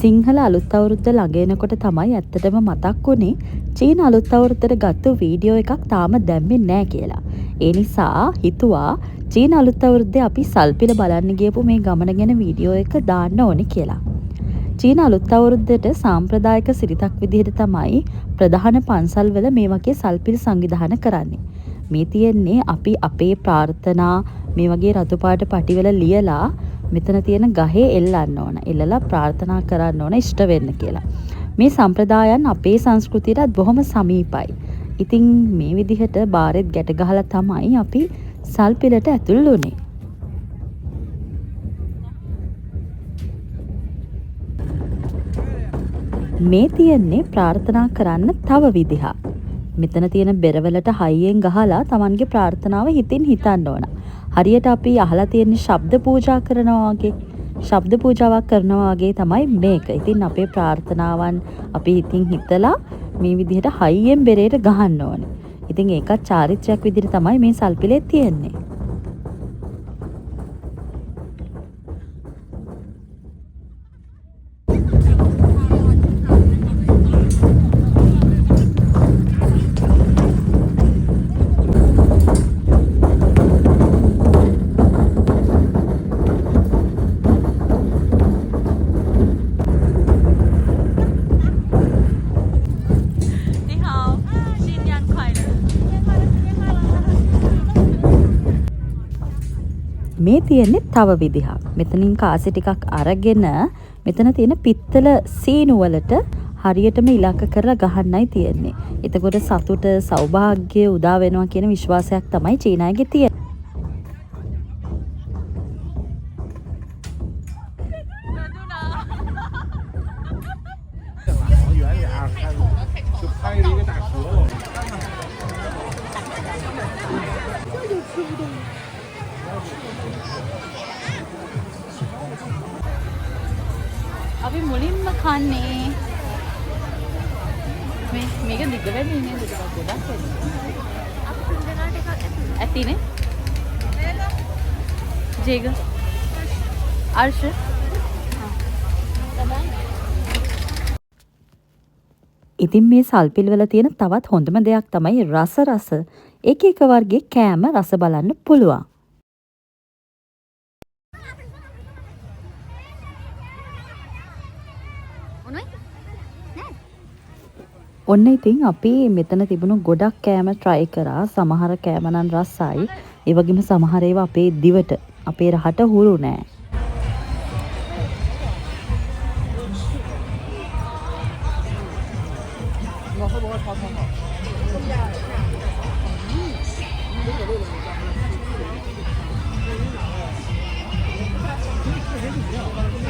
සිංහල අලුත් අවුරුද්ද ළඟ එනකොට තමයි ඇත්තටම මතක් වුණේ චීන අලුත් අවුරුද්දට ගත්ත වීඩියෝ එකක් තාම දැම්මේ නැහැ කියලා. ඒ නිසා හිතුවා චීන අලුත් අවුරුද්දේ අපි සල්පිල බලන්න ගියපු මේ ගමන ගැන වීඩියෝ එක දාන්න ඕනේ කියලා. චීන අලුත් අවුරුද්දට සාම්ප්‍රදායික සිරිතක් විදිහට තමයි ප්‍රධාන පන්සල්වල මේ වගේ සල්පිල් සංවිධානය කරන්නේ. මේ තියෙන්නේ අපි අපේ ප්‍රාර්ථනා මේ වගේ රතු පාට පටිවල ලියලා මෙතන තියෙන ගහේ එල්ලන්න ඕන. එල්ලලා ප්‍රාර්ථනා කරන්න ඕන ඉෂ්ට වෙන්න කියලා. මේ සම්ප්‍රදායන් අපේ සංස්කෘතියටත් බොහොම සමීපයි. ඉතින් මේ විදිහට බාරෙත් ගැට ගහලා තමයි අපි සල්පිලට ඇතුල් වුණේ. මේ තියෙන්නේ ප්‍රාර්ථනා කරන්න තව විදිහක්. මෙතන තියෙන බෙරවලට හයියෙන් ගහලා Tamanගේ ප්‍රාර්ථනාව හිතින් හිතන්න ඕන. හරියට අපි අහලා තියෙන ශබ්ද පූජා කරනවා වගේ ශබ්ද පූජාවක් කරනවා වගේ තමයි මේක. ඉතින් අපේ ප්‍රාර්ථනාවන් අපි හිතින් හිතලා මේ විදිහට හයියෙන් බෙරේට ගහන්න ඕනේ. ඉතින් ඒකත් චාරිත්‍රාක් විදිහට තමයි මේ සල්පිලේ තියෙන්නේ. මේ තියෙන්නේ තව විදිහක්. මෙතනින් කාසි ටිකක් අරගෙන මෙතන තියෙන පිත්තල සීනු වලට හරියටම ඉලක්ක කරලා ගහන්නයි තියෙන්නේ. එතකොට සතුට සෞභාග්‍ය උදා වෙනවා කියන විශ්වාසයක් තමයි චීනාගේ තියෙන්නේ. අපි මුලින්ම කන්නේ මේක දිග වෙන්නේ නේද? ටිකක් ගොඩක් ඇතිනේ. ජේග අර්ෂ ඉතින් මේ සල්පිල් වල තියෙන තවත් හොඳම දෙයක් තමයි රස. එක එක වර්ගයේ කෑම රස බලන්න පුළුවන්. ඔන්න ඉතින් අපි මෙතන තිබුණු ගොඩක් කෑම try කරා. සමහර කෑම නම් රසයි. ඒ වගේම සමහර ඒවා අපේ දිවට, අපේ රහට හුරු නෑ.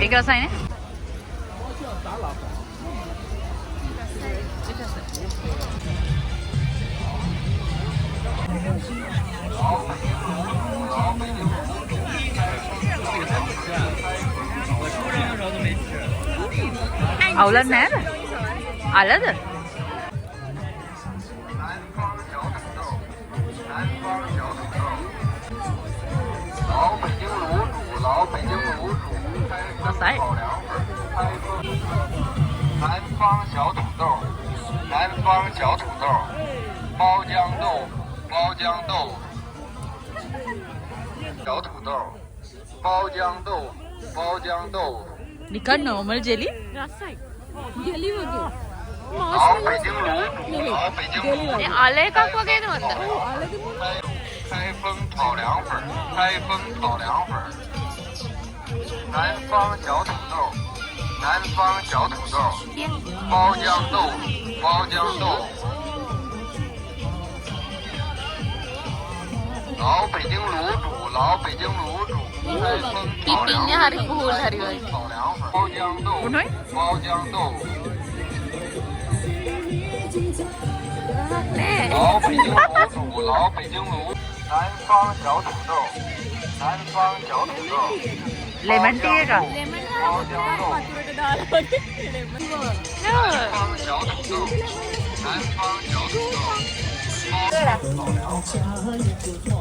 ඒක රසයිනේ. අවුලක් නෑද? අලද? රසයි. 南方小土豆，南方小土豆，包浆豆，包浆豆，小土豆，包浆豆，包浆豆。 නිකන් normal jelly? රසයි. ජෙලි වගේ. 老北京卤煮，老北京卤煮。 අල එකක් වගේද මන්ද? 开封炒凉粉，开封炒凉粉。南方小土豆，南方小土豆，包浆豆，包浆豆。老北京卤煮，老北京卤煮。开封炒凉粉，开封炒凉粉，包浆豆，包浆豆。老北京卤煮，老北京卤。南方小土豆，南方小土豆。 lemon tea එක. 包浆豆。 南方小土豆，南方小土豆。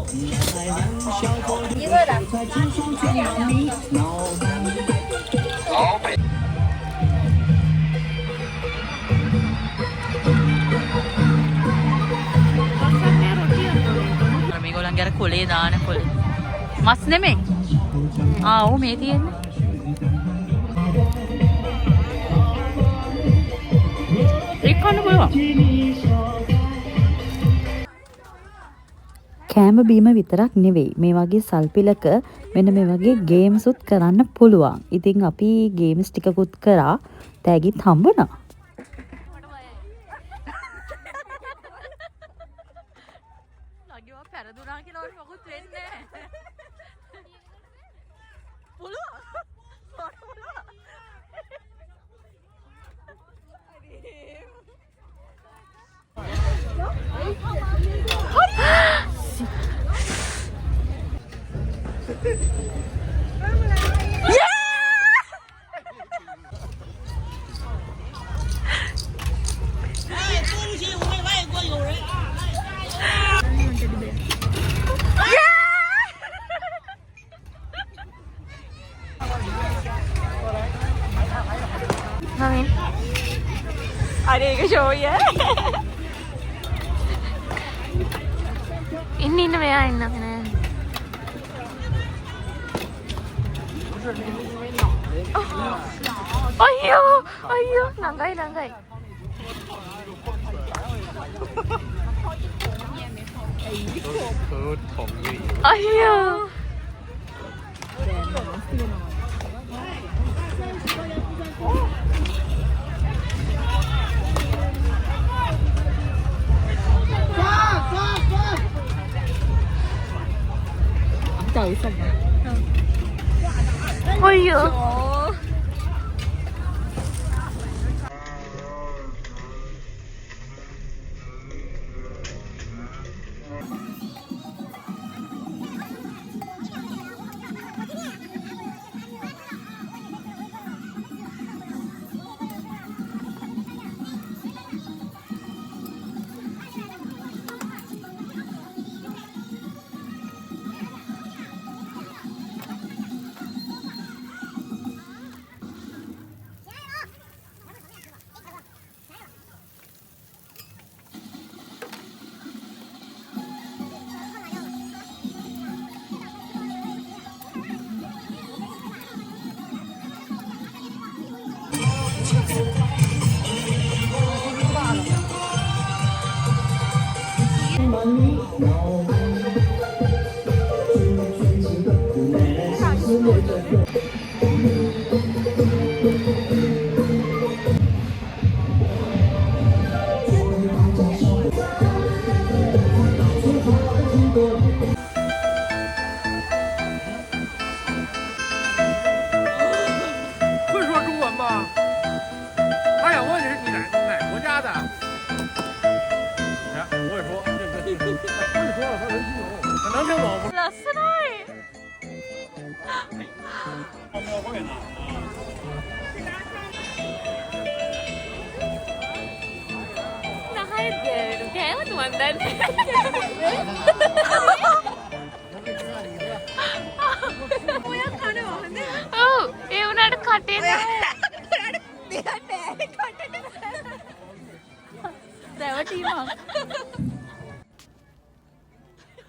一个的。老北。මොලේ දාන කොලේ. මස් නෙමෙයි. ඔව් මේ තියෙන්නේ. එක්කන්න බලන්න. කෑම බීම විතරක් නෙවෙයි මේ වගේ සල්පිලක මෙන්න මේ වගේ ගේම්ස් උත් කරන්න පුළුවන්. ඉතින් අපි ගේම්ස් ටිකකුත් කරා. තෑගිත් හම්බුණා. ලගියව පෙරදුනා කියලා වගේ මොකුත් වෙන්නේ නැහැ. පුළුවන්. अरे एक शो ही है इन में अयो अयो नंगाई नंगाई अयो अयो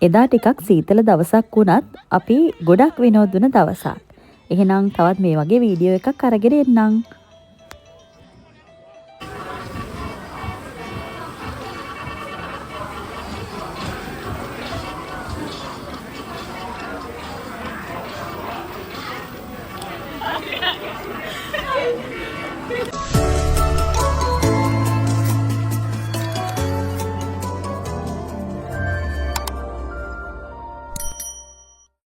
එදා ටිකක් සීතල දවසක් වුණත් අපි ගොඩක් විනෝද වුණ දවසක්. එහෙනම් තවත් මේ වගේ වීඩියෝ එකක් අරගෙන එන්නම්.